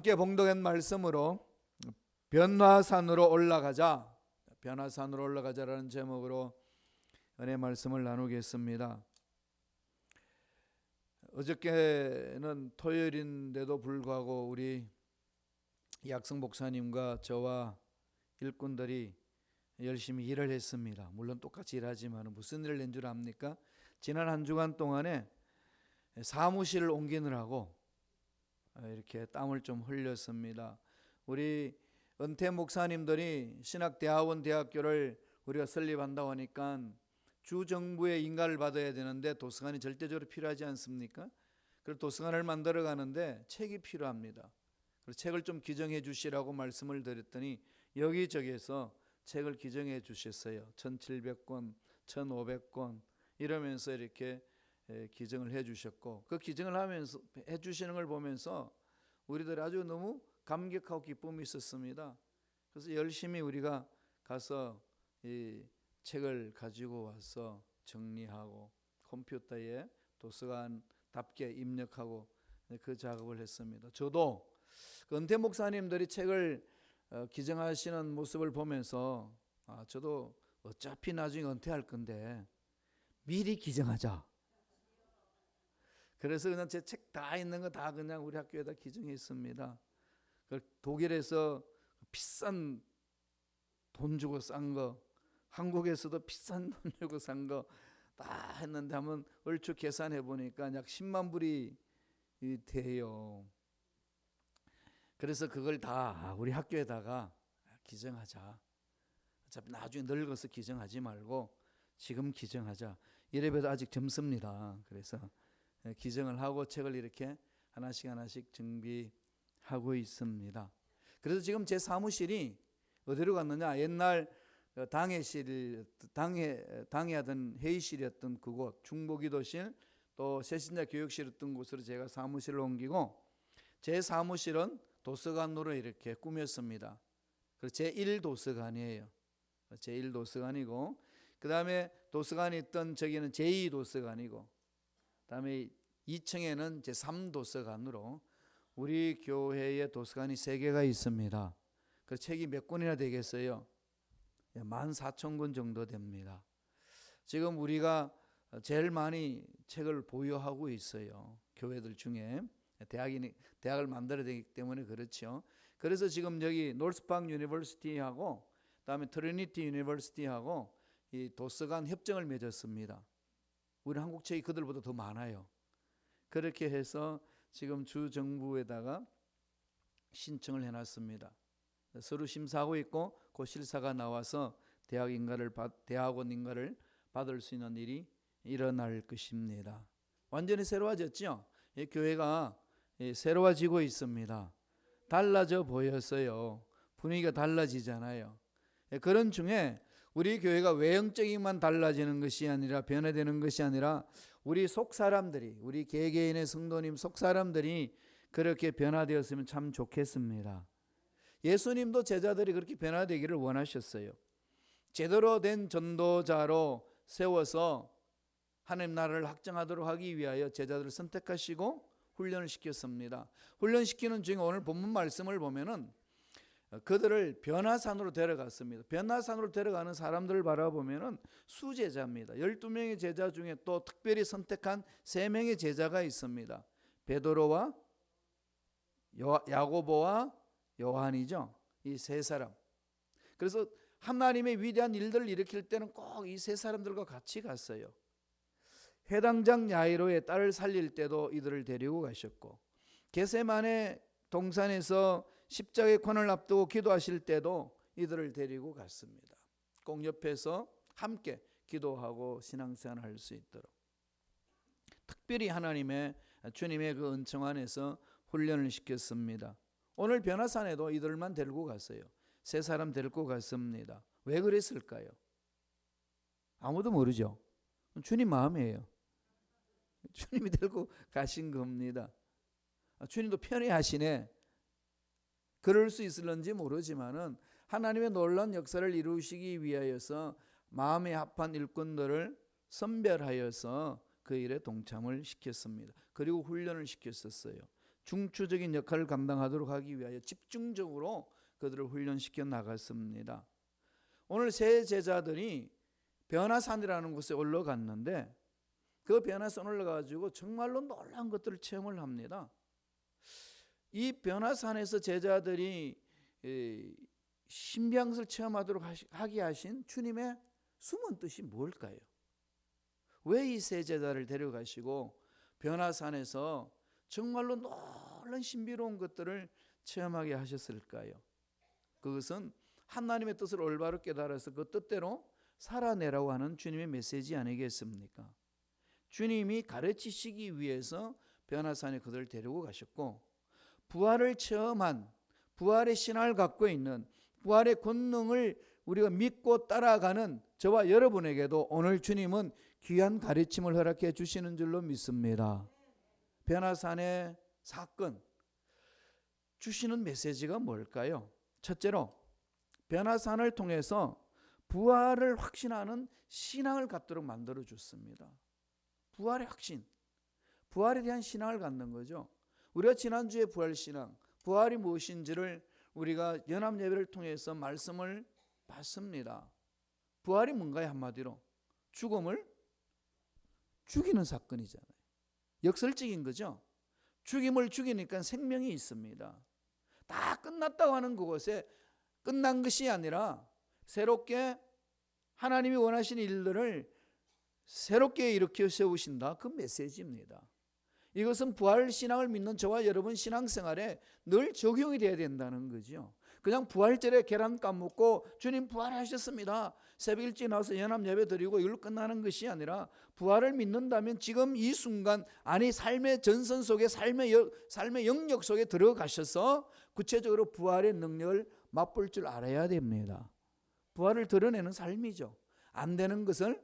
함께 봉독한 말씀으로 변화산으로 올라가자, 변화산으로 올라가자라는 제목으로 은혜 말씀을 나누겠습니다. 어저께는 토요일인데도 불구하고 우리 약성 목사님과 저와 일꾼들이 열심히 일을 했습니다. 물론 똑같이 일하지만 무슨 일을 낸 줄 압니까? 지난 한 주간 동안에 사무실을 옮기느라고 이렇게 땀을 좀 흘렸습니다. 우리 은퇴 목사님들이 신학대학원 대학교를 우리가 설립한다고 하니까 주정부의 인가를 받아야 되는데 도서관이 절대적으로 필요하지 않습니까? 그래서 도서관을 만들어 가는데 책이 필요합니다. 그래서 책을 좀 기증해 주시라고 말씀을 드렸더니 여기저기에서 책을 기증해 주셨어요. 1700권, 1500권 이러면서 이렇게 기증을 해 주셨고, 그 기증을 하면서 해 주시는 걸 보면서 우리들 아주 너무 감격하고 기쁨이 있었습니다. 그래서 열심히 우리가 가서 이 책을 가지고 와서 정리하고 컴퓨터에 도서관답게 입력하고 그 작업을 했습니다. 저도 그 은퇴 목사님들이 책을 기증하시는 모습을 보면서 저도 어차피 나중에 은퇴할 건데 미리 기증하자. 그래서 그냥 제 책 다 있는 거 다 그냥 우리 학교에다 기증했습니다. 독일에서 비싼 돈 주고 싼 거, 한국에서도 비싼 돈 주고 산 거 다 했는데 한번 얼추 계산해 보니까 약 10만 불이 돼요. 그래서 그걸 다 우리 학교에다가 기증하자. 어차피 나중에 늙어서 기증하지 말고 지금 기증하자. 이래봬도 아직 젊습니다. 그래서 기증을 하고 책을 이렇게 하나씩 정비하고 있습니다. 그래서 지금 제 사무실이 어디로 갔느냐? 옛날 당회 하던 회의실이었던 그곳, 중보기도실, 또 새신자 교육실이었던 곳으로 제가 사무실을 옮기고, 제 사무실은 도서관으로 이렇게 꾸몄습니다. 그래서 제1도서관이에요. 제1도서관이고, 그 다음에 도서관이 있던 저기는 제2도서관이고, 그 다음에 2층에는 제3도서관으로 우리 교회의 도서관이 3개가 있습니다. 그 책이 몇 권이나 되겠어요? 14,000권 정도 됩니다. 지금 우리가 제일 많이 책을 보유하고 있어요. 교회들 중에. 대학을 만들어야 되기 때문에 그렇죠. 그래서 지금 여기 노스파크 유니버시티하고 그다음에 트리니티 유니버시티하고 이 도서관 협정을 맺었습니다. 우리 한국 책이 그들보다 더 많아요. 그렇게 해서 지금 주 정부에다가 신청을 해놨습니다. 서류 심사하고 있고 그 실사가 나와서 대학원 인가를 받을 수 있는 일이 일어날 것입니다. 완전히 새로워졌죠? 이 교회가 새로워지고 있습니다. 달라져 보였어요. 분위기가 달라지잖아요. 그런 중에 우리 교회가 외형적인만 달라지는 것이 아니라, 변화되는 것이 아니라 우리 속사람들이, 우리 개개인의 성도님 속사람들이 그렇게 변화되었으면 참 좋겠습니다. 예수님도 제자들이 그렇게 변화되기를 원하셨어요. 제대로 된 전도자로 세워서 하나님 나라를 확장하도록 하기 위하여 제자들을 선택하시고 훈련을 시켰습니다. 훈련시키는 중에 오늘 본문 말씀을 보면은 그들을 변화산으로 데려갔습니다. 변화산으로 데려가는 사람들을 바라보면은 수제자입니다. 12명의 제자 중에 또 특별히 선택한 3명의 제자가 있습니다. 베드로와 야고보와 요한이죠. 이 3사람. 그래서 하나님의 위대한 일들을 일으킬 때는 꼭 이 3사람들과 같이 갔어요. 회당장 야이로의 딸을 살릴 때도 이들을 데리고 가셨고, 겟세마네 동산에서 십자가의 권을 앞두고 기도하실 때도 이들을 데리고 갔습니다. 꼭 옆에서 함께 기도하고 신앙생활을 할 수 있도록 특별히 주님의 그 은총 안에서 훈련을 시켰습니다. 오늘 변화산에도 이들만 데리고 갔어요. 3사람 데리고 갔습니다. 왜 그랬을까요? 아무도 모르죠. 주님 마음이에요. 주님이 데리고 가신 겁니다. 주님도 편애하시네. 그럴 수 있을런지 모르지만은 하나님의 놀라운 역사를 이루시기 위하여서 마음에 합한 일꾼들을 선별하여서 그 일에 동참을 시켰습니다. 그리고 훈련을 시켰었어요. 중추적인 역할을 감당하도록 하기 위하여 집중적으로 그들을 훈련시켜 나갔습니다. 오늘 세 제자들이 변화산이라는 곳에 올라갔는데 그 변화산 올라가지고 정말로 놀라운 것들을 체험을 합니다. 이 변화산에서 제자들이 신비한 것을 체험하도록 하게 하신 주님의 숨은 뜻이 뭘까요? 왜 이 세 제자를 데려가시고 변화산에서 정말로 놀라운 신비로운 것들을 체험하게 하셨을까요? 그것은 하나님의 뜻을 올바로 깨달아서 그 뜻대로 살아내라고 하는 주님의 메시지 아니겠습니까? 주님이 가르치시기 위해서 변화산에 그들을 데리고 가셨고, 부활을 체험한, 부활의 신앙을 갖고 있는, 부활의 권능을 우리가 믿고 따라가는 저와 여러분에게도 오늘 주님은 귀한 가르침을 허락해 주시는 줄로 믿습니다. 변화산의 사건, 주시는 메시지가 뭘까요? 첫째로 변화산을 통해서 부활을 확신하는 신앙을 갖도록 만들어 줬습니다. 부활의 확신, 부활에 대한 신앙을 갖는 거죠. 우리가 지난주에 부활신앙, 부활이 무엇인지를 우리가 연합예배를 통해서 말씀을 봤습니다. 부활이 뭔가요? 한마디로 죽음을 죽이는 사건이잖아요. 역설적인 거죠. 죽임을 죽이니까 생명이 있습니다. 다 끝났다고 하는 그곳에 끝난 것이 아니라 새롭게 하나님이 원하시는 일들을 새롭게 일으켜 세우신다. 그 메시지입니다. 이것은 부활신앙을 믿는 저와 여러분 신앙생활에 늘 적용이 돼야 된다는 거죠. 그냥 부활절에 계란 까먹고 주님 부활하셨습니다, 새벽 일찍 나와서 연합 예배 드리고 이걸로 끝나는 것이 아니라, 부활을 믿는다면 지금 이 순간, 아니 삶의 전선 속에, 삶의 영역 속에 들어가셔서 구체적으로 부활의 능력을 맛볼 줄 알아야 됩니다. 부활을 드러내는 삶이죠. 안 되는 것을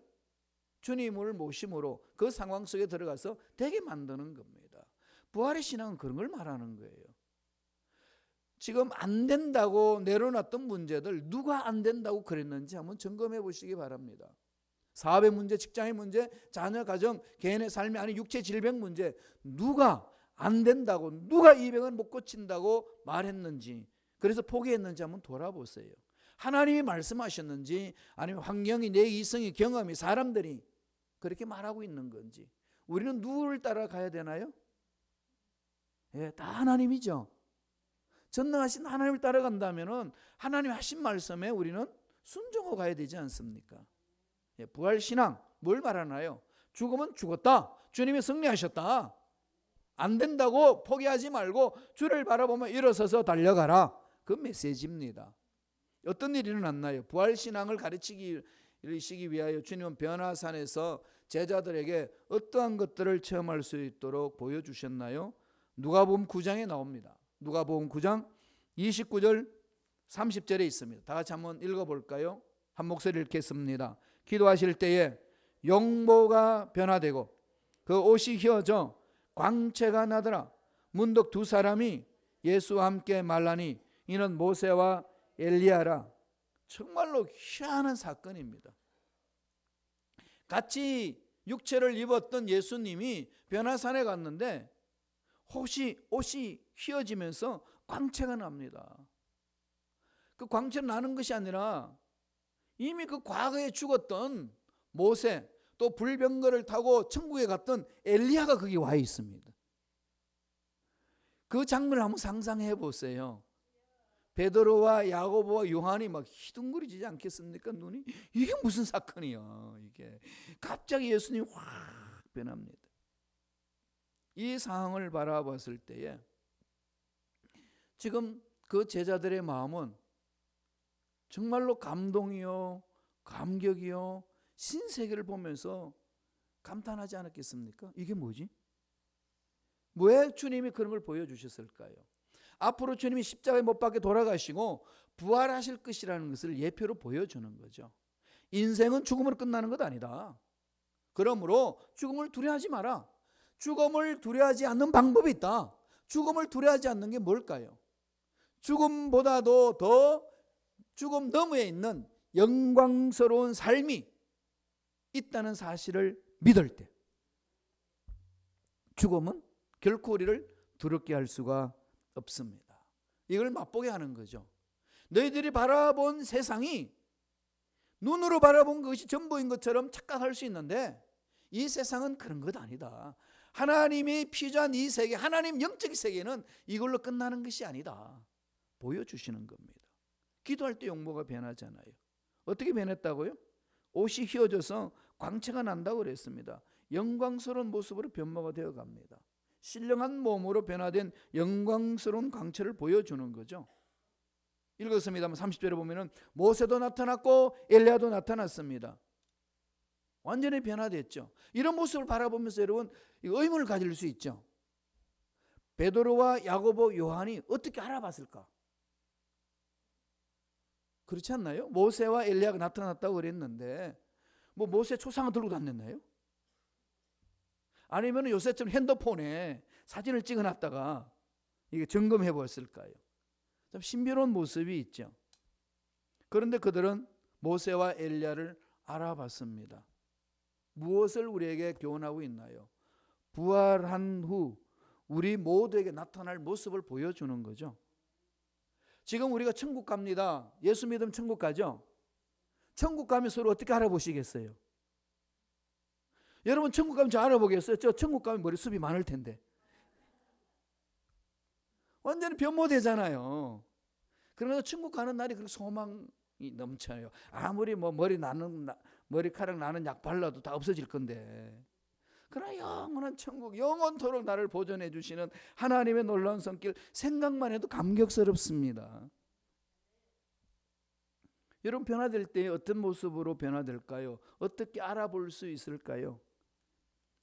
주님을 모심으로 그 상황 속에 들어가서 되게 만드는 겁니다. 부활의 신앙은 그런 걸 말하는 거예요. 지금 안 된다고 내려놨던 문제들, 누가 안 된다고 그랬는지 한번 점검해 보시기 바랍니다. 사업의 문제, 직장의 문제, 자녀, 가정, 개인의 삶이, 아니 육체 질병 문제, 누가 안 된다고, 누가 이 병은 못 고친다고 말했는지, 그래서 포기했는지 한번 돌아보세요. 하나님이 말씀하셨는지 아니면 환경이, 내 이성이, 경험이, 사람들이 그렇게 말하고 있는 건지. 우리는 누구를 따라가야 되나요? 예, 다 하나님이죠. 전능하신 하나님을 따라간다면 하나님 하신 말씀에 우리는 순종하고 가야 되지 않습니까? 예, 부활신앙 뭘 말하나요? 죽으면 죽었다, 주님이 승리하셨다, 안 된다고 포기하지 말고 주를 바라보며 일어서서 달려가라, 그 메시지입니다. 어떤 일이 일어났나요? 부활신앙을 가르치기 위하여 주님은 변화산에서 제자들에게 어떠한 것들을 체험할 수 있도록 보여주셨나요? 누가복음 9장에 나옵니다. 누가복음 9장 29절 30절에 있습니다. 다 같이 한번 읽어볼까요? 한 목소리 읽겠습니다. 기도하실 때에 용모가 변화되고 그 옷이 휘어져 광채가 나더라. 문득 두 사람이 예수와 함께 말하니 이는 모세와 엘리야라. 정말로 희한한 사건입니다. 같이 육체를 입었던 예수님이 변화산에 갔는데 옷이 휘어지면서 광채가 납니다. 그 광채가 나는 것이 아니라 이미 그 과거에 죽었던 모세, 또 불병거를 타고 천국에 갔던 엘리야가 거기 와 있습니다. 그 장면을 한번 상상해 보세요. 베드로와 야고보와 요한이 막 희둥거리지 않겠습니까? 눈이, 이게 무슨 사건이야 이게. 갑자기 예수님이 확 변합니다. 이 상황을 바라봤을 때에 지금 그 제자들의 마음은 정말로 감동이요, 감격이요, 신세계를 보면서 감탄하지 않았겠습니까? 이게 뭐지? 왜 주님이 그런 걸 보여주셨을까요? 앞으로 주님이 십자가에 못 박혀 돌아가시고 부활하실 것이라는 것을 예표로 보여주는 거죠. 인생은 죽음으로 끝나는 것 아니다. 그러므로 죽음을 두려워하지 마라. 죽음을 두려워하지 않는 방법이 있다. 죽음을 두려워하지 않는 게 뭘까요? 죽음보다도 더 죽음 너머에 있는 영광스러운 삶이 있다는 사실을 믿을 때, 죽음은 결코 우리를 두렵게 할 수가 없습니다. 이걸 맛보게 하는 거죠. 너희들이 바라본 세상이 눈으로 바라본 것이 전부인 것처럼 착각할 수 있는데 이 세상은 그런 것 아니다. 하나님이 피조한 이 세계, 하나님 영적 세계는 이걸로 끝나는 것이 아니다. 보여주시는 겁니다. 기도할 때 용모가 변하잖아요. 어떻게 변했다고요? 옷이 휘어져서 광채가 난다고 그랬습니다. 영광스러운 모습으로 변모가 되어 갑니다. 신령한 몸으로 변화된 영광스러운 광채를 보여주는 거죠. 읽었습니다만 30절에 보면은 모세도 나타났고 엘리야도 나타났습니다. 완전히 변화됐죠. 이런 모습을 바라보면서 여러분 의문을 가질 수 있죠. 베드로와 야고보, 요한이 어떻게 알아봤을까? 그렇지 않나요? 모세와 엘리야가 나타났다고 그랬는데 뭐 모세 초상을 들고 다녔나요? 아니면 요새처럼 핸드폰에 사진을 찍어놨다가 이게 점검해 보았을까요? 좀 신비로운 모습이 있죠. 그런데 그들은 모세와 엘리야를 알아봤습니다. 무엇을 우리에게 교훈하고 있나요? 부활한 후 우리 모두에게 나타날 모습을 보여주는 거죠. 지금 우리가 천국 갑니다. 예수 믿으면 천국 가죠? 천국 가면 서로 어떻게 알아보시겠어요? 여러분 천국 가면 저 알아보겠어요? 저 천국 가면 머리숱이 많을 텐데. 완전히 변모되잖아요. 그러면서 천국 가는 날이 그렇게 소망이 넘쳐요. 아무리 뭐 머리카락 나는 약 발라도 다 없어질 건데. 그러나 영원한 천국, 영원토록 나를 보존해 주시는 하나님의 놀라운 손길 생각만 해도 감격스럽습니다. 여러분 변화될 때 어떤 모습으로 변화될까요? 어떻게 알아볼 수 있을까요?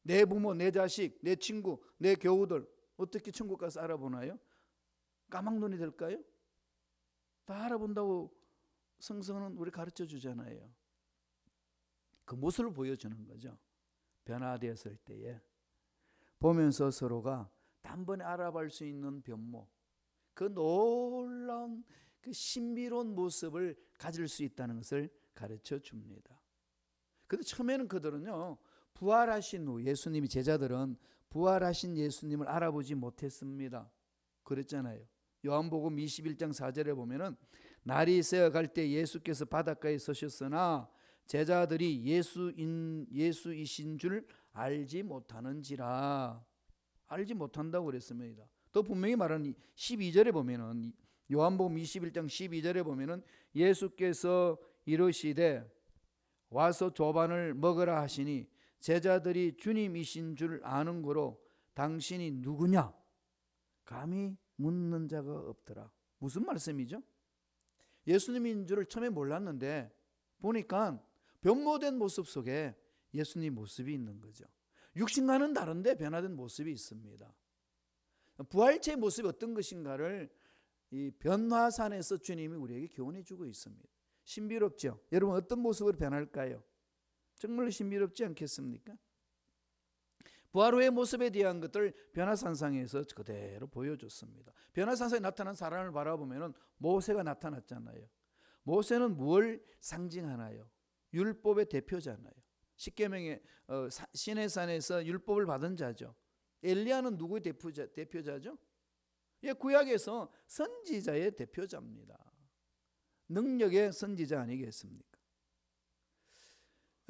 내 부모, 내 자식, 내 친구, 내 교우들 어떻게 천국 가서 알아보나요? 까막눈이 될까요? 다 알아본다고 성서는 우리 가르쳐 주잖아요. 그 모습을 보여주는 거죠. 변화되었을 때에 보면서 서로가 단번에 알아볼 수 있는 변모, 그 놀라운 그 신비로운 모습을 가질 수 있다는 것을 가르쳐 줍니다. 근데 처음에는 그들은요, 부활하신 후 예수님이, 제자들은 부활하신 예수님을 알아보지 못했습니다. 그랬잖아요. 요한복음 21장 4절에 보면은 날이 새어 갈 때 예수께서 바닷가에 서셨으나 제자들이 예수이신 줄 알지 못하는지라. 알지 못한다고 그랬습니다. 또 분명히 말하는 12절에 보면은, 요한복음 21장 12절에 보면은 예수께서 이르시되 와서 조반을 먹으라 하시니 제자들이 주님이신 줄 아는 고로 당신이 누구냐 감히 묻는 자가 없더라. 무슨 말씀이죠? 예수님인 줄을 처음에 몰랐는데 보니까 변모된 모습 속에 예수님 모습이 있는 거죠. 육신과는 다른데 변화된 모습이 있습니다. 부활체의 모습이 어떤 것인가를 이 변화산에서 주님이 우리에게 교훈해 주고 있습니다. 신비롭죠? 여러분 어떤 모습으로 변할까요? 정말 신비롭지 않겠습니까? 부활 후의 모습에 대한 것들 변화산상에서 그대로 보여줬습니다. 변화산상에 나타난 사람을 바라보면 모세가 나타났잖아요. 모세는 뭘 상징하나요? 율법의 대표잖아요. 십계명의 시내산에서 율법을 받은 자죠. 엘리야는 누구의 대표자죠? 예, 구약에서 선지자의 대표자입니다. 능력의 선지자 아니겠습니까?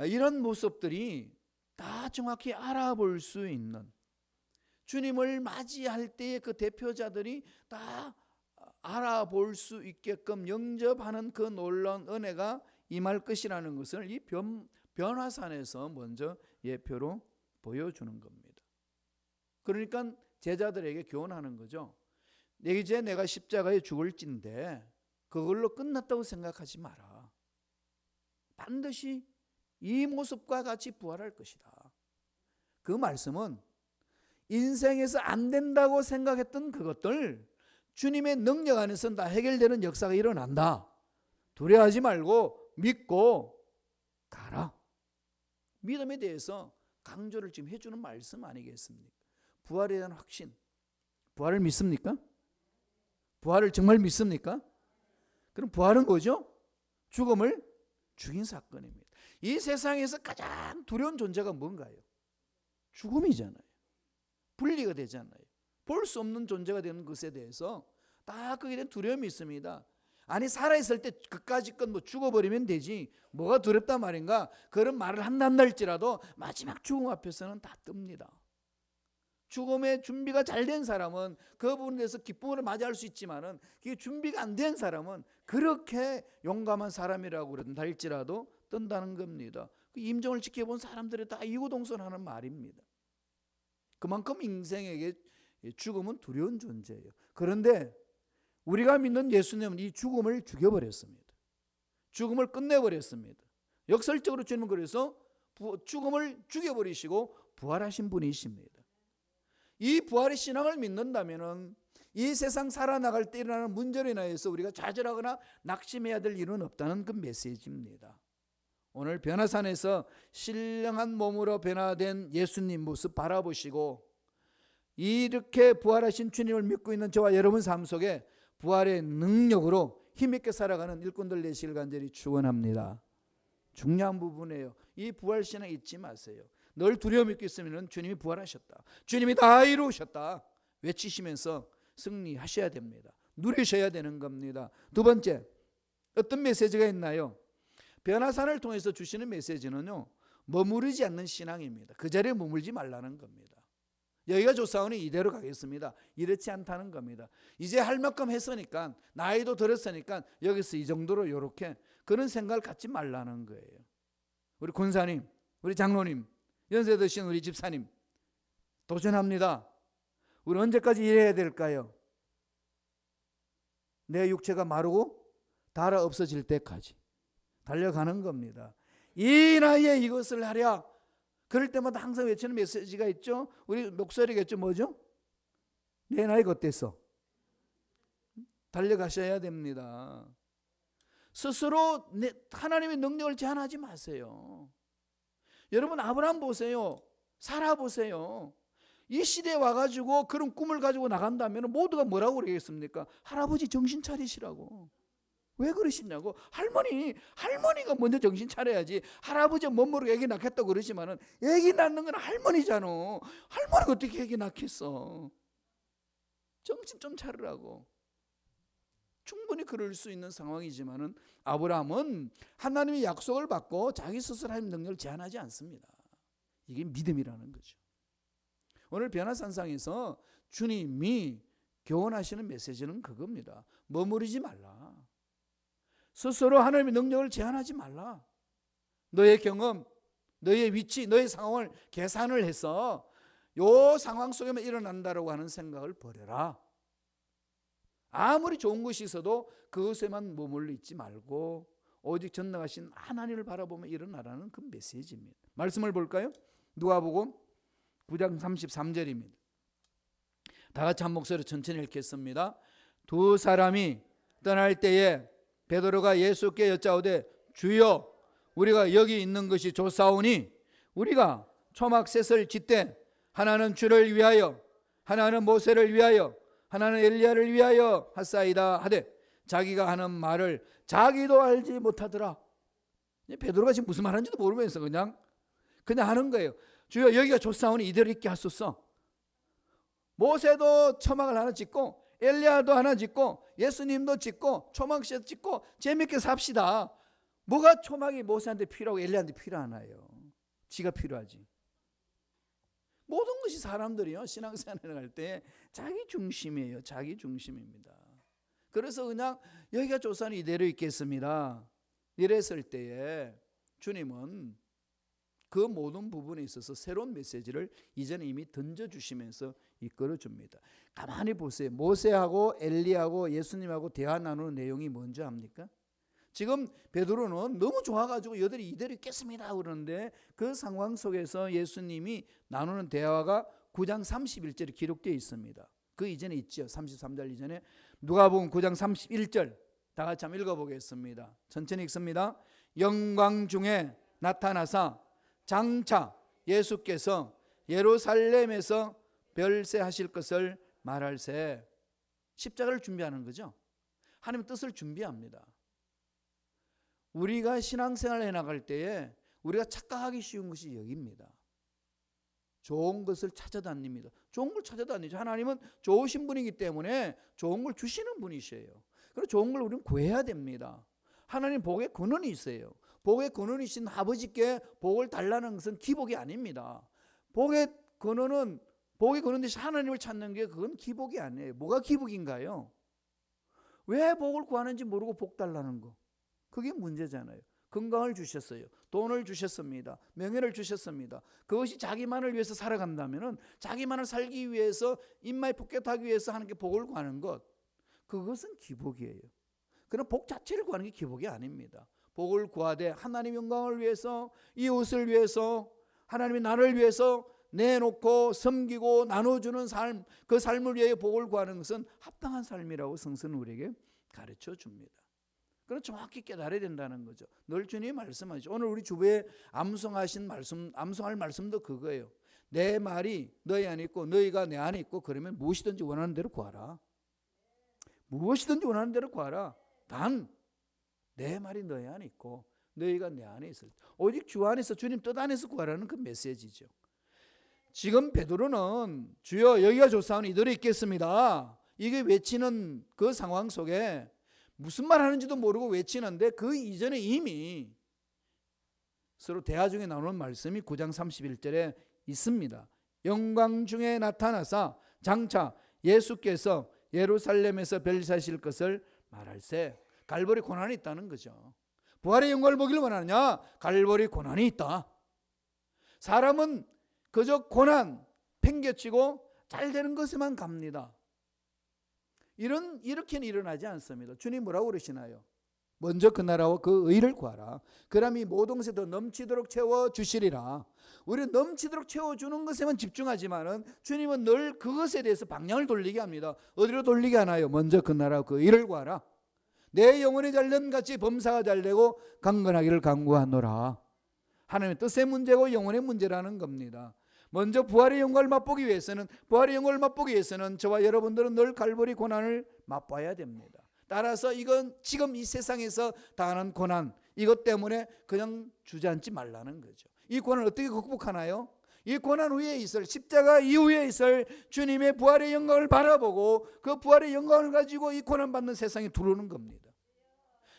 이런 모습들이 다 정확히 알아볼 수 있는, 주님을 맞이할 때의 그 대표자들이 다 알아볼 수 있게끔 영접하는 그 놀라운 은혜가 임할 것이라는 것을 이 변화산에서 먼저 예표로 보여주는 겁니다. 그러니까 제자들에게 교훈하는 거죠. 이제 내가 십자가에 죽을진데 그걸로 끝났다고 생각하지 마라. 반드시 이 모습과 같이 부활할 것이다. 그 말씀은 인생에서 안 된다고 생각했던 그것들 주님의 능력 안에서 다 해결되는 역사가 일어난다. 두려워하지 말고 믿고 가라. 믿음에 대해서 강조를 지금 해주는 말씀 아니겠습니까? 부활에 대한 확신. 부활을 믿습니까? 부활을 정말 믿습니까? 그럼 부활은 뭐죠? 죽음을 죽인 사건입니다. 이 세상에서 가장 두려운 존재가 뭔가요? 죽음이잖아요. 분리가 되잖아요. 볼 수 없는 존재가 되는 것에 대해서 다 거기에 대한 두려움이 있습니다. 아니 살아있을 때 그까짓 건 죽어버리면 되지 뭐가 두렵단 말인가, 그런 말을 한다 할지라도 마지막 죽음 앞에서는 다 뜹니다. 죽음의 준비가 잘 된 사람은 그 부분에 대해서 기쁨으로 맞이할 수 있지만은 그게 준비가 안 된 사람은 그렇게 용감한 사람이라고 그런다 할지라도 뜬다는 겁니다. 그 임종을 지켜본 사람들이 다 이구동성하는 말입니다. 그만큼 인생에게 죽음은 두려운 존재예요. 그런데 우리가 믿는 예수님은 이 죽음을 죽여버렸습니다. 죽음을 끝내버렸습니다. 역설적으로 주님은 그래서 죽음을 죽여버리시고 부활하신 분이십니다. 이 부활의 신앙을 믿는다면 이 세상 살아나갈 때 일어나는 문제로 인하여서 우리가 좌절하거나 낙심해야 될 일은 없다는 그 메시지입니다. 오늘 변화산에서 신령한 몸으로 변화된 예수님 모습 바라보시고 이렇게 부활하신 주님을 믿고 있는 저와 여러분 삶 속에 부활의 능력으로 힘있게 살아가는 일꾼들 되시길 간절히 축원합니다. 중요한 부분이에요. 이 부활신앙 잊지 마세요. 늘 두려움 있게 있으면 주님이 부활하셨다, 주님이 다 이루셨다 외치시면서 승리하셔야 됩니다. 누리셔야 되는 겁니다. 두 번째, 어떤 메시지가 있나요? 변화산을 통해서 주시는 메시지는요, 머무르지 않는 신앙입니다. 그 자리에 머물지 말라는 겁니다. 여기가 좋사오니 이대로 가겠습니다, 이렇지 않다는 겁니다. 이제 할 만큼 했으니까, 나이도 들었으니까 여기서 이 정도로 이렇게, 그런 생각을 갖지 말라는 거예요. 우리 권사님, 우리 장로님, 연세 드신 우리 집사님 도전합니다. 우리 언제까지 일해야 될까요? 내 육체가 마르고 닳아 없어질 때까지 달려가는 겁니다. 이 나이에 이것을 하랴. 그럴 때마다 항상 외치는 메시지가 있죠. 우리 목소리가 있죠. 뭐죠? 내 나이가 어땠어? 달려가셔야 됩니다. 스스로 하나님의 능력을 제한하지 마세요. 여러분 아브라함 보세요. 사라 보세요. 이 시대에 와가지고 그런 꿈을 가지고 나간다면 모두가 뭐라고 그러겠습니까? 할아버지 정신 차리시라고. 왜 그러시냐고. 할머니가 먼저 정신 차려야지. 할아버지가 못 모르게 애기 낳겠다고 그러지만은 애기 낳는 건 할머니잖아. 할머니가 어떻게 애기 낳겠어. 정신 좀 차리라고. 충분히 그럴 수 있는 상황이지만은 아브라함은 하나님의 약속을 받고 자기 스스로 하나님 능력을 제한하지 않습니다. 이게 믿음이라는 거죠. 오늘 변화산상에서 주님이 교훈하시는 메시지는 그겁니다. 머무르지 말라. 스스로 하나님의 능력을 제한하지 말라. 너의 경험, 너의 위치, 너의 상황을 계산을 해서 이 상황 속에만 일어난다라고 하는 생각을 버려라. 아무리 좋은 것이 있어도 그것에만 머물러 있지 말고 오직 전능하신 하나님을 바라보며 일어나라는 그 메시지입니다. 말씀을 볼까요? 누가복음 9장 33절입니다. 다 같이 한 목소리로 천천히 읽겠습니다. 두 사람이 떠날 때에 베드로가 예수께 여짜오되 주여 우리가 여기 있는 것이 좋사오니 우리가 초막셋을 짓되 하나는 주를 위하여 하나는 모세를 위하여 하나는 엘리야를 위하여 하사이다 하되 자기가 하는 말을 자기도 알지 못하더라. 베드로가 지금 무슨 말하는지도 모르면서 그냥 하는 거예요. 주여 여기가 좋사오니 이대로 있게 하소서. 모세도 초막을 하나 짓고 엘리야도 하나 짓고 예수님도 짓고 초막셋 짓고 재밌게 삽시다. 뭐가 초막이 모세한테 필요하고 엘리야한테 필요하나요? 지가 필요하지. 모든 것이 사람들이요 신앙생활을 할 때 자기 중심이에요. 자기 중심입니다. 그래서 그냥 여기가 좋사오니 이대로 있겠습니다. 이랬을 때에 주님은 그 모든 부분에 있어서 새로운 메시지를 이전에 이미 던져주시면서 이끌어줍니다. 가만히 보세요. 모세하고 엘리야하고 예수님하고 대화 나누는 내용이 뭔지 압니까? 지금 베드로는 너무 좋아가지고 여들이 이대로 있겠습니다 그러는데 그 상황 속에서 예수님이 나누는 대화가 9장 31절에 기록되어 있습니다. 그 이전에 있죠. 33절 이전에 누가복음 9장 31절 다 같이 한번 읽어보겠습니다. 천천히 읽습니다. 영광 중에 나타나사 장차 예수께서 예루살렘에서 별세하실 것을 말할세. 십자가를 준비하는 거죠. 하나님의 뜻을 준비합니다. 우리가 신앙생활을 해나갈 때에 우리가 착각하기 쉬운 것이 여기입니다. 좋은 것을 찾아다닙니다. 좋은 걸 찾아다니죠. 하나님은 좋으신 분이기 때문에 좋은 걸 주시는 분이셔요. 그래서 좋은 걸 우리는 구해야 됩니다. 하나님 복의 근원이 있어요. 복의 근원이신 아버지께 복을 달라는 것은 기복이 아닙니다. 복의 근원 대신 하나님을 찾는 게 그건 기복이 아니에요. 뭐가 기복인가요? 왜 복을 구하는지 모르고 복 달라는 거. 그게 문제잖아요. 건강을 주셨어요. 돈을 주셨습니다. 명예를 주셨습니다. 그것이 자기만을 위해서 살아간다면 자기만을 살기 위해서 인마에 포켓하기 위해서 하는 게 복을 구하는 것, 그것은 기복이에요. 그럼 복 자체를 구하는 게 기복이 아닙니다. 복을 구하되 하나님 영광을 위해서, 이웃을 위해서, 하나님이 나를 위해서 내놓고 섬기고 나눠주는 삶, 그 삶을 위해 복을 구하는 것은 합당한 삶이라고 성서는 우리에게 가르쳐 줍니다. 그럼 정확히 깨달아야 된다는 거죠. 늘 주님이 말씀하죠. 오늘 우리 주부에 암송하신 말씀, 암송할 말씀도 그거예요. 내 말이 너희 안에 있고 너희가 내 안에 있고 그러면 무엇이든지 원하는 대로 구하라. 무엇이든지 원하는 대로 구하라. 단 내 말이 너희 안에 있고 너희가 내 안에 있을 때, 오직 주 안에서 주님 뜻 안에서 구하라는 그 메시지죠. 지금 베드로는 주여 여기가 좋사오니 이대로 있겠습니다, 이게 외치는 그 상황 속에 무슨 말 하는지도 모르고 외치는데 그 이전에 이미 서로 대화 중에 나오는 말씀이 9장 31절에 있습니다. 영광 중에 나타나사 장차 예수께서 예루살렘에서 별사실 것을 말할세. 갈보리 고난이 있다는 거죠. 부활의 영광을 보기를 원하느냐? 갈보리 고난이 있다. 사람은 그저 고난 팽개치고 잘 되는 것에만 갑니다. 이렇게는 일어나지 않습니다. 주님 뭐라고 그러시나요? 먼저 그 나라와 그 의를 구하라. 그럼 이 모든 것에 더 넘치도록 채워주시리라. 우리는 넘치도록 채워주는 것에만 집중하지만은 주님은 늘 그것에 대해서 방향을 돌리게 합니다. 어디로 돌리게 하나요? 먼저 그 나라와 그 의를 구하라. 내 영혼이 잘된 같이 범사가 잘되고 강건하기를 간구하노라. 하나님의 뜻의 문제고 영혼의 문제라는 겁니다. 먼저 부활의 영광을 맛보기 위해서는 저와 여러분들은 늘 갈보리 고난을 맛봐야 됩니다. 따라서 이건 지금 이 세상에서 당하는 고난, 이것 때문에 그냥 주저앉지 말라는 거죠. 이 고난을 어떻게 극복하나요? 이 고난 후에 있을, 십자가 이후에 있을 주님의 부활의 영광을 바라보고 그 부활의 영광을 가지고 이 고난받는 세상에 들어오는 겁니다.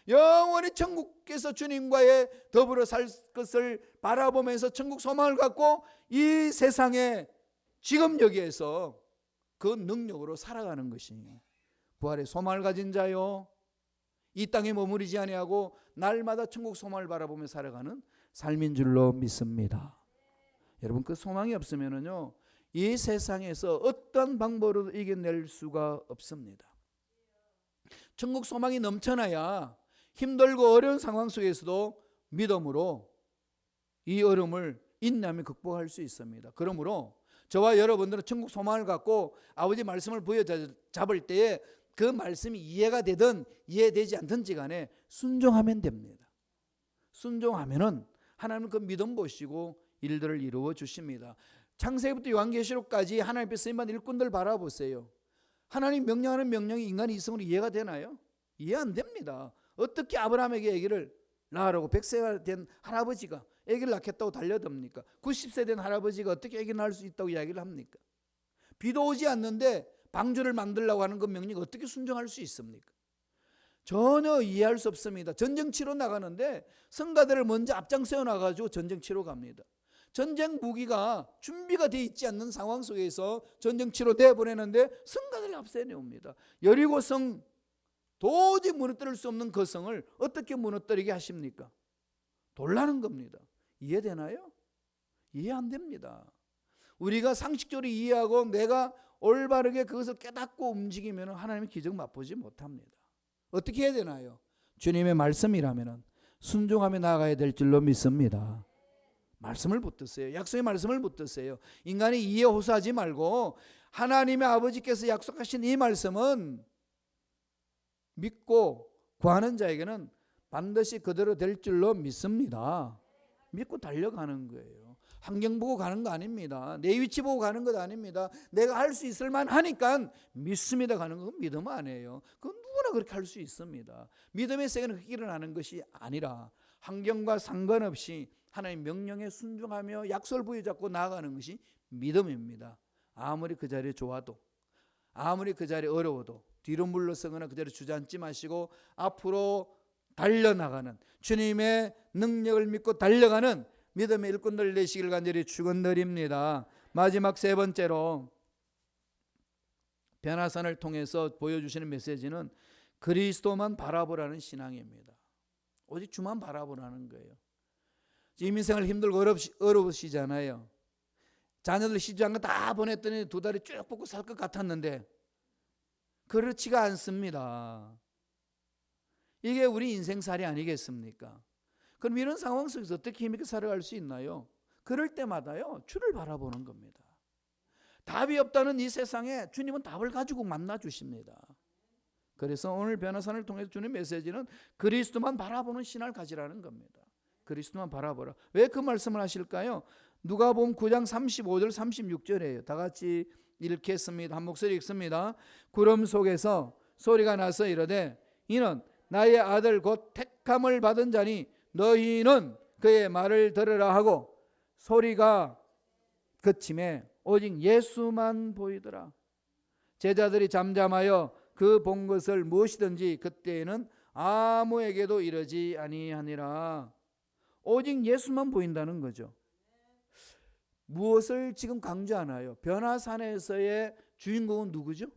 영원히 천국에서 주님과의 더불어 살 것을 바라보면서 천국 소망을 갖고 이 세상에 지금 여기에서 그 능력으로 살아가는 것이 부활의 소망을 가진 자요, 이 땅에 머무르지 아니하고 날마다 천국 소망을 바라보며 살아가는 삶인 줄로 믿습니다. 여러분, 그 소망이 없으면은요, 이 세상에서 어떤 방법으로도 이겨낼 수가 없습니다. 천국 소망이 넘쳐나야 힘들고 어려운 상황 속에서도 믿음으로 이 어려움을 인내하며 극복할 수 있습니다. 그러므로 저와 여러분들은 천국 소망을 갖고 아버지 말씀을 부여잡을 때에 그 말씀이 이해가 되든 이해되지 않든지 간에 순종하면 됩니다. 순종하면은 하나님은 그 믿음 보시고 일들을 이루어 주십니다. 창세기부터 요한계시록까지 하나님 앞에 쓰임받은 일꾼들 바라보세요. 하나님 명령하는 명령이 인간의 이성으로 이해가 되나요? 이해 안 됩니다. 어떻게 아브라함에게 아기를 낳으라고 100세가 된 할아버지가 아기를 낳겠다고 달려듭니까? 90세 된 할아버지가 어떻게 아기를 낳을 수 있다고 이야기를 합니까? 비도 오지 않는데 방주를 만들려고 하는 그 명령에 어떻게 순종할 수 있습니까? 전혀 이해할 수 없습니다. 전쟁 치러 나가는데 성가대를 먼저 앞장세워 나가지고 전쟁 치러 갑니다. 전쟁 무기가 준비가 되어 있지 않는 상황 속에서 전쟁 치러 내보내는데 성가대를 앞세 내옵니다. 여리고성, 도저히 무너뜨릴 수 없는 그 성을 어떻게 무너뜨리게 하십니까? 놀라는 겁니다. 이해되나요? 이해 안 됩니다. 우리가 상식적으로 이해하고 내가 올바르게 그것을 깨닫고 움직이면 하나님의 기적 맛보지 못합니다. 어떻게 해야 되나요? 주님의 말씀이라면 순종하며 나아가야 될 줄로 믿습니다. 말씀을 붙드세요. 약속의 말씀을 붙드세요. 인간이 이해 호소하지 말고 하나님의 아버지께서 약속하신 이 말씀은 믿고 구하는 자에게는 반드시 그대로 될 줄로 믿습니다. 믿고 달려가는 거예요. 환경 보고 가는 거 아닙니다. 내 위치 보고 가는 것 아닙니다. 내가 할 수 있을 만하니까 믿습니다 가는 건 믿음 아니에요. 그건 누구나 그렇게 할 수 있습니다. 믿음의 세계는 그렇게 일어나는 것이 아니라 환경과 상관없이 하나님 명령에 순종하며 약속을 부여잡고 나아가는 것이 믿음입니다. 아무리 그 자리에 좋아도, 아무리 그 자리에 어려워도 뒤로 물러서거나 그 자리에 주저앉지 마시고 앞으로 달려나가는, 주님의 능력을 믿고 달려가는 믿음의 일꾼들 되시길 간절히 축원드립니다. 마지막 세 번째로 변화산을 통해서 보여주시는 메시지는 그리스도만 바라보라는 신앙입니다. 오직 주만 바라보라는 거예요. 이민생활 힘들고 어려우시잖아요. 자녀들 시주한 다 보냈더니 두 다리 쭉 뻗고 살 것 같았는데 그렇지가 않습니다. 이게 우리 인생살이 아니겠습니까? 그럼 이런 상황 속에서 어떻게 힘있게 살아갈 수 있나요? 그럴 때마다요, 주를 바라보는 겁니다. 답이 없다는 이 세상에 주님은 답을 가지고 만나 주십니다. 그래서 오늘 변화산을 통해서 주는 메시지는 그리스도만 바라보는 신앙을 가지라는 겁니다. 그리스도만 바라보라. 왜 그 말씀을 하실까요? 누가복음 9장 35절 36절이에요. 다 같이 읽겠습니다. 한 목소리 읽습니다. 구름 속에서 소리가 나서 이르되 이는 나의 아들 곧 택함을 받은 자니 너희는 그의 말을 들으라 하고 소리가 그침에 오직 예수만 보이더라. 제자들이 잠잠하여 그 본 것을 무엇이든지 그때에는 아무에게도 이르지 아니하니라. 오직 예수만 보인다는 거죠. 무엇을 지금 강조하나요? 변화산에서의 주인공은 누구죠?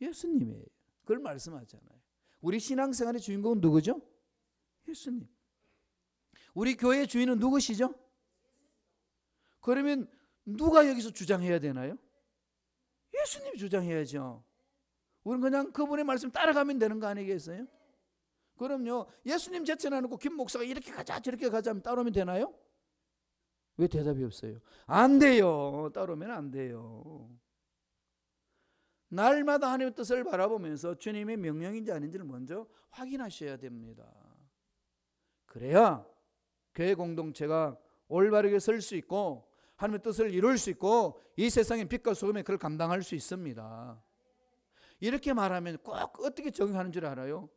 예수님이에요. 그걸 말씀하잖아요. 우리 신앙생활의 주인공은 누구죠? 예수님. 우리 교회의 주인은 누구시죠? 그러면 누가 여기서 주장해야 되나요? 예수님이 주장해야죠. 우리는 그냥 그분의 말씀 따라가면 되는 거 아니겠어요? 그럼요. 예수님 제쳐놔놓고 김 목사가 이렇게 가자 저렇게 가자 하면 따라오면 되나요? 왜 대답이 없어요? 안 돼요. 따라오면 안 돼요. 날마다 하나님의 뜻을 바라보면서 주님의 명령인지 아닌지를 먼저 확인하셔야 됩니다. 그래야 교회 공동체가 올바르게 설 수 있고 하나님의 뜻을 이룰 수 있고 이 세상의 빛과 소금에 그걸 감당할 수 있습니다. 이렇게 말하면 꼭 어떻게 적용하는 줄 알아요?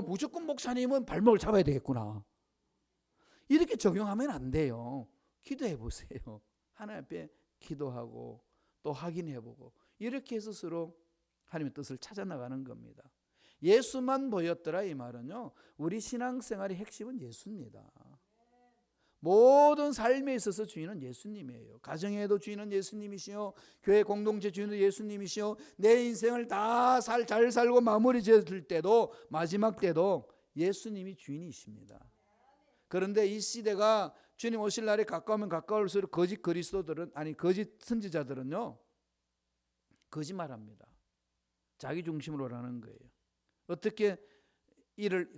무조건 목사님은 발목을 잡아야 되겠구나. 이렇게 적용하면 안 돼요. 기도해 보세요. 하나님 앞에 기도하고 또 확인해보고 이렇게 해서 서로 하나님의 뜻을 찾아나가는 겁니다. 예수만 보였더라 이 말은요, 우리 신앙생활의 핵심은 예수입니다. 모든 삶에 있어서 주인은 예수님이에요. 가정에도 주인은 예수님이시요, 교회 공동체 주인은 예수님이시요, 내 인생을 다 잘 살고 마무리 지을 때도 마지막 때도 예수님이 주인이십니다. 그런데 이 시대가 주님 오실 날이 가까우면 가까울수록 거짓 그리스도들은, 아니 거짓 선지자들은요 거짓말합니다. 자기 중심으로 하는 거예요. 어떻게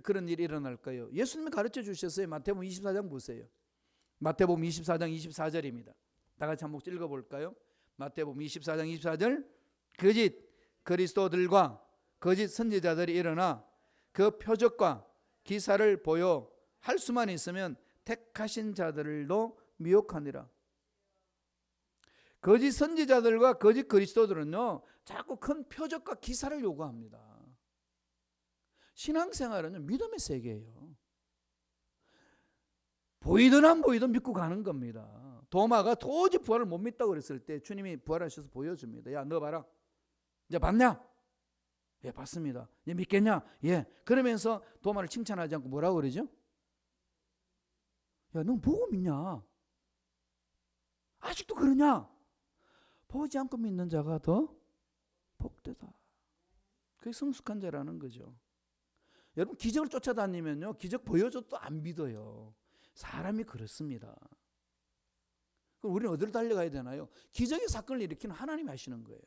그런 일이 일어날까요? 예수님이 가르쳐 주셨어요. 마태복음 24장 보세요. 마태복음 24장 24절입니다. 다 같이 한번 읽어볼까요? 마태복음 24장 24절. 거짓 그리스도들과 거짓 선지자들이 일어나 그 표적과 기사를 보여 할 수만 있으면 택하신 자들도 미혹하니라. 거짓 선지자들과 거짓 그리스도들은요 자꾸 큰 표적과 기사를 요구합니다. 신앙생활은요 믿음의 세계예요. 보이든 안 보이든 믿고 가는 겁니다. 도마가 도저히 부활을 못 믿다고 그랬을 때 주님이 부활하셔서 보여줍니다. 야, 너 봐라. 이제 봤냐? 예, 봤습니다. 이제 믿겠냐? 예. 그러면서 도마를 칭찬하지 않고 뭐라고 그러죠? 야, 넌 보고 믿냐? 아직도 그러냐? 보지 않고 믿는 자가 더 복되다. 그게 성숙한 자라는 거죠. 여러분 기적을 쫓아다니면요 기적 보여줘도 안 믿어요. 사람이 그렇습니다. 그럼 우리는 어디로 달려가야 되나요? 기적의 사건을 일으키는 하나님이 하시는 거예요.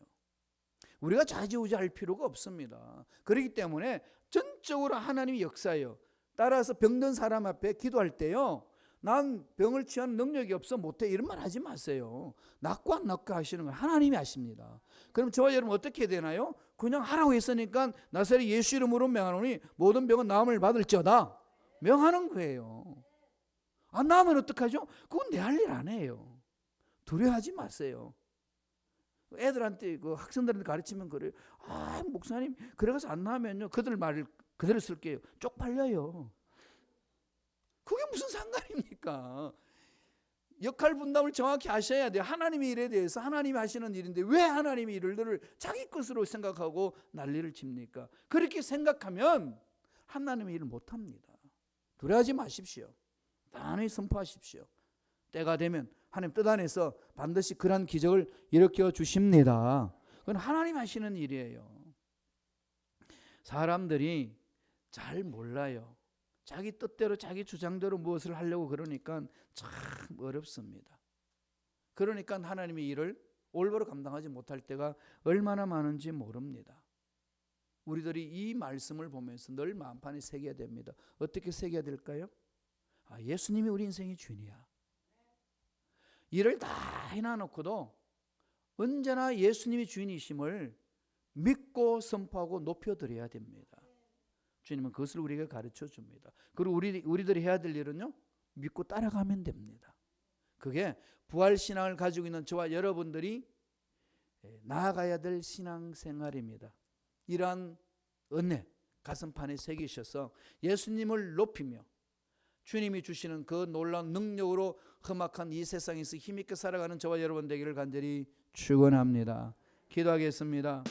우리가 좌지우지할 필요가 없습니다. 그렇기 때문에 전적으로 하나님이 역사예요. 따라서 병든 사람 앞에 기도할 때요 난 병을 취하는 능력이 없어 못해 이런 말 하지 마세요. 낫고 안 낫고 하시는 걸 하나님이 아십니다. 그럼 저와 여러분 어떻게 해야 되나요? 그냥 하라고 했으니까 나사렛 예수 이름으로 명하노니 모든 병은 나음을 받을지어다 명하는 거예요. 안 나으면 어떡하죠? 그건 내 할 일 아니에요. 두려워하지 마세요. 애들한테 그 학생들한테 가르치면 그래요. 아 목사님 그래서 안 나으면요 그들 말을 그대로 쓸게요. 쪽팔려요. 그게 무슨 상관입니까? 역할 분담을 정확히 하셔야 돼요. 하나님의 일에 대해서 하나님이 하시는 일인데 왜 하나님의 일을 자기 것으로 생각하고 난리를 칩니까? 그렇게 생각하면 하나님의 일을 못합니다. 두려워하지 마십시오. 단호히 선포하십시오. 때가 되면 하나님 뜻 안에서 반드시 그러한 기적을 일으켜 주십니다. 그건 하나님 하시는 일이에요. 사람들이 잘 몰라요. 자기 뜻대로 자기 주장대로 무엇을 하려고 그러니까 참 어렵습니다. 그러니까 하나님의 일을 올바로 감당하지 못할 때가 얼마나 많은지 모릅니다. 우리들이 이 말씀을 보면서 늘 마음판에 새겨야 됩니다. 어떻게 새겨야 될까요? 예수님이 우리 인생의 주인이야. 일을 다 해놔놓고도 언제나 예수님이 주인이심을 믿고 선포하고 높여드려야 됩니다. 주님은 그것을 우리에게 가르쳐 줍니다. 그리고 우리들이 해야 될 일은요, 믿고 따라가면 됩니다. 그게 부활신앙을 가지고 있는 저와 여러분들이 나아가야 될 신앙생활입니다. 이러한 은혜 가슴판에 새기셔서 예수님을 높이며 주님이 주시는 그 놀라운 능력으로 험악한 이 세상에서 힘있게 살아가는 저와 여러분 되기를 간절히 축원합니다. 기도하겠습니다.